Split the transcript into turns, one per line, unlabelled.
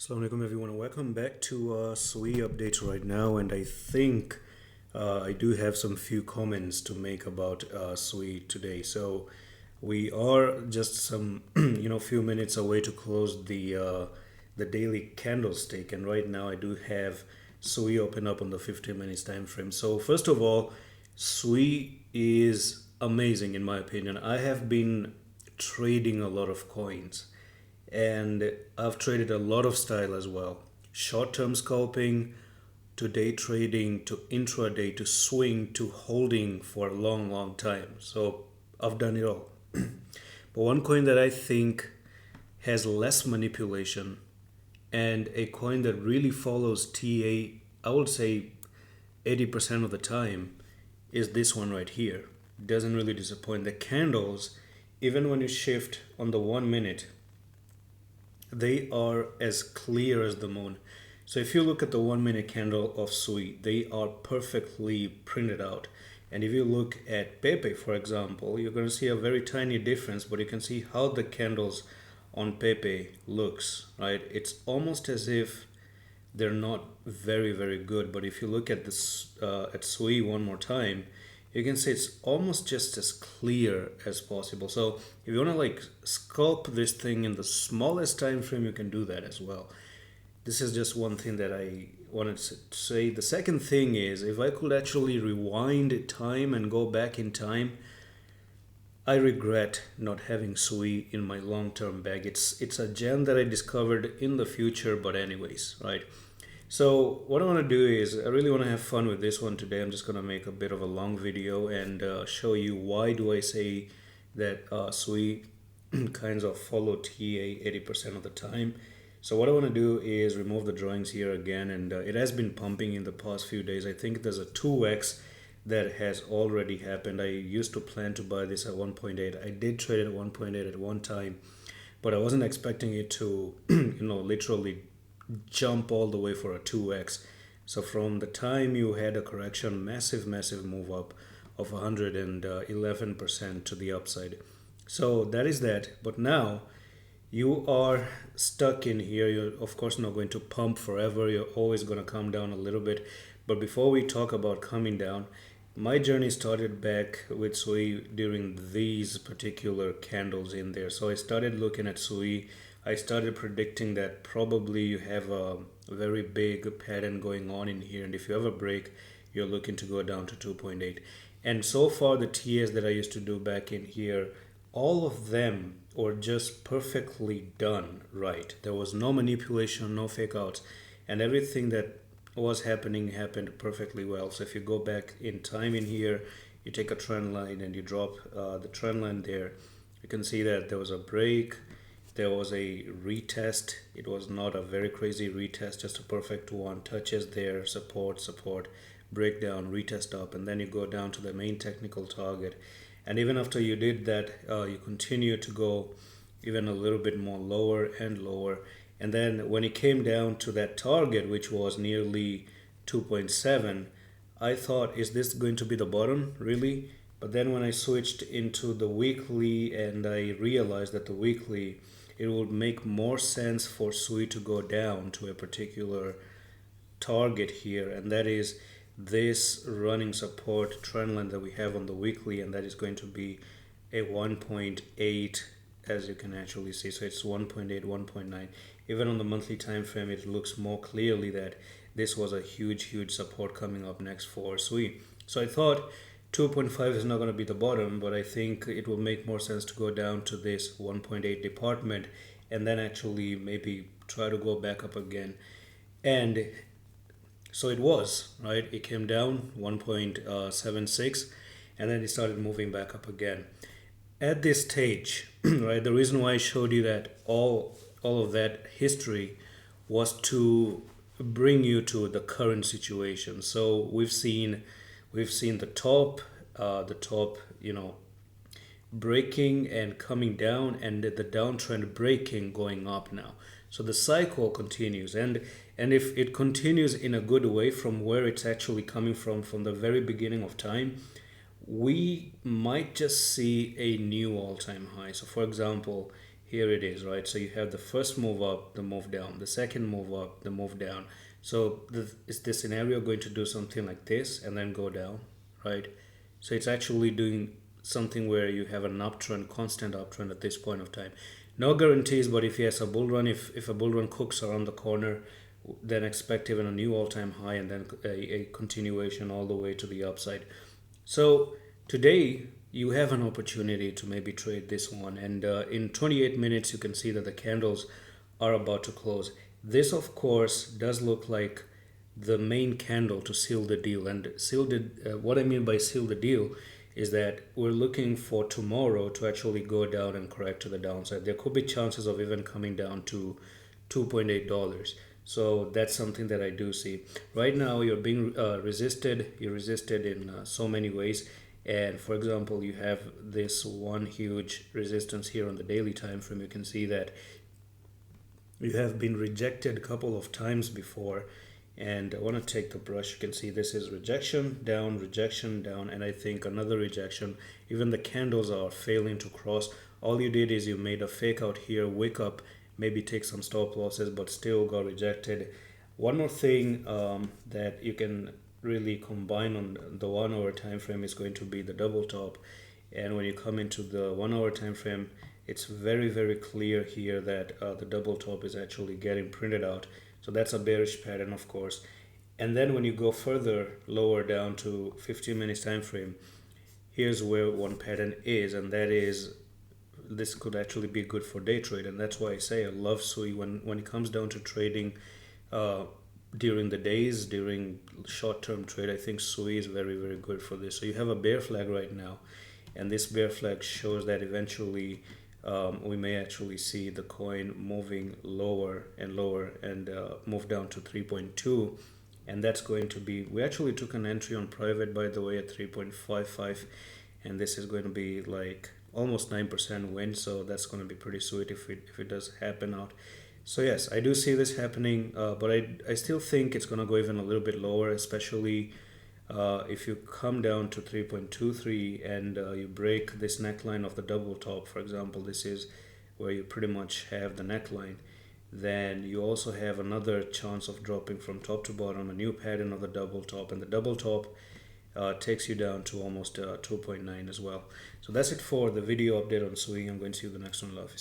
Assalamu alaikum everyone, welcome back to SUI update right now, and I think I do have some few comments to make about SUI today. So we are just some few minutes away to close the daily candlestick, and right now I do have SUI open up on the 50 minutes time frame. So first of all, SUI is amazing in my opinion. I have been trading a lot of coins, and I've traded a lot of style as well. Short term scalping to day trading to intraday to swing to holding for a long, long time. So I've done it all. But one coin that I think has less manipulation and a coin that really follows TA, I would say 80% of the time, is this one right here. Doesn't really disappoint. The candles, even when you shift on the 1 minute, they are as clear as the moon. So if you look at the 1 minute candle of SUI, they are perfectly printed out. And if you look at Pepe, for example, you're going to see a very tiny difference, but you can see how the candles on Pepe looks, right? It's almost as if they're not very, very good. But if you look at this at SUI one more time, you can see it's almost just as clear as possible. So if you want to like sculpt this thing in the smallest time frame, you can do that as well. This is just one thing that I wanted to say. The second thing is, if I could actually rewind time and go back in time, I regret not having SUI in my long-term bag. It's a gem that I discovered in the future, but anyways, right? So what I want to do is I really want to have fun with this one today. I'm just going to make a bit of a long video and show you why do I say that SUI kinds of follow TA 80% of the time. So what I want to do is remove the drawings here again, and it has been pumping in the past few days. I think there's a 2x that has already happened. I used to plan to buy this at 1.8. I did trade it at 1.8 at one time, but I wasn't expecting it to literally jump all the way for a 2x. So from the time you had a correction, massive move up of 111% to the upside. So that is that. But now you are stuck in here. You're of course not going to pump forever. You're always going to come down a little bit. But before we talk about coming down, my journey started back with SUI during these particular candles in there. So I started looking at SUI. I started predicting that probably you have a very big pattern going on in here, and if you ever break, you're looking to go down to 2.8. And so far the TAs that I used to do back in here, all of them were just perfectly done right. There was no manipulation, no fake outs, and everything that was happening happened perfectly well. So if you go back in time in here, you take a trend line and you drop the trend line there, you can see that there was a break, there was a retest. It was not a very crazy retest, just a perfect one. Touches there, support, breakdown, retest up, and then you go down to the main technical target. And even after you did that, you continue to go even a little bit more lower and lower. And then when it came down to that target, which was nearly 2.7, I thought, is this going to be the bottom, really? But then when I switched into the weekly and I realized that the weekly, it would make more sense for SUI to go down to a particular target here, and that is this running support trend line that we have on the weekly, and that is going to be a 1.8, as you can actually see. So it's 1.8, 1.9. Even on the monthly time frame, it looks more clearly that this was a huge support coming up next for SUI. So I thought 2.5 is not going to be the bottom, but I think it will make more sense to go down to this 1.8 department and then actually maybe try to go back up again. And so it was, right? It came down 1.76 and then it started moving back up again. At this stage, right, the reason why I showed you that all of that history was to bring you to the current situation. So we've seen the top, breaking and coming down, and the downtrend breaking, going up now. So the cycle continues, and if it continues in a good way from where it's actually coming from the very beginning of time, we might just see a new all-time high. So for example, here it is, right? So you have the first move up, the move down, the second move up, the move down. So is this scenario going to do something like this and then go down, right? So it's actually doing something where you have an uptrend, constant uptrend at this point of time. No guarantees, but if yes, a bull run, if a bull run cooks around the corner, then expect even a new all-time high and then a continuation all the way to the upside. So today you have an opportunity to maybe trade this one, and in 28 minutes you can see that the candles are about to close. This of course does look like the main candle to seal the deal, and what I mean by seal the deal is that we're looking for tomorrow to actually go down and correct to the downside. There could be chances of even coming down to $2.8. So that's something that I do see. Right now, you're being resisted. You're resisted in so many ways. And for example, you have this one huge resistance here on the daily time frame. You can see that you have been rejected a couple of times before. And I want to take the brush. You can see this is rejection, down, and I think another rejection. Even the candles are failing to cross. All you did is you made a fake out here, wake up, maybe take some stop losses, but still got rejected. One more thing that you can really combine on the 1 hour time frame is going to be the double top. And when you come into the 1 hour time frame, it's very, very clear here that the double top is actually getting printed out. So that's a bearish pattern, of course. And then when you go further lower down to 15 minutes time frame, here's where one pattern is, and that is this could actually be good for day trade. And that's why I say I love SUI when it comes down to trading during the days, during short-term trade. I think SUI is very, very good for this. So you have a bear flag right now, and this bear flag shows that eventually we may actually see the coin moving lower and lower and move down to 3.2, and that's going to be, we actually took an entry on private, by the way, at 3.55, and this is going to be like almost 9% win, so that's going to be pretty sweet if it does happen out. So yes, I do see this happening, but I still think it's going to go even a little bit lower, especially if you come down to 3.23 and you break this neckline of the double top. For example, this is where you pretty much have the neckline, then you also have another chance of dropping from top to bottom, a new pattern of the double top, and the double top takes you down to almost 2.9 as well. So that's it for the video update on SUI. I'm going to see you in the next one. Love.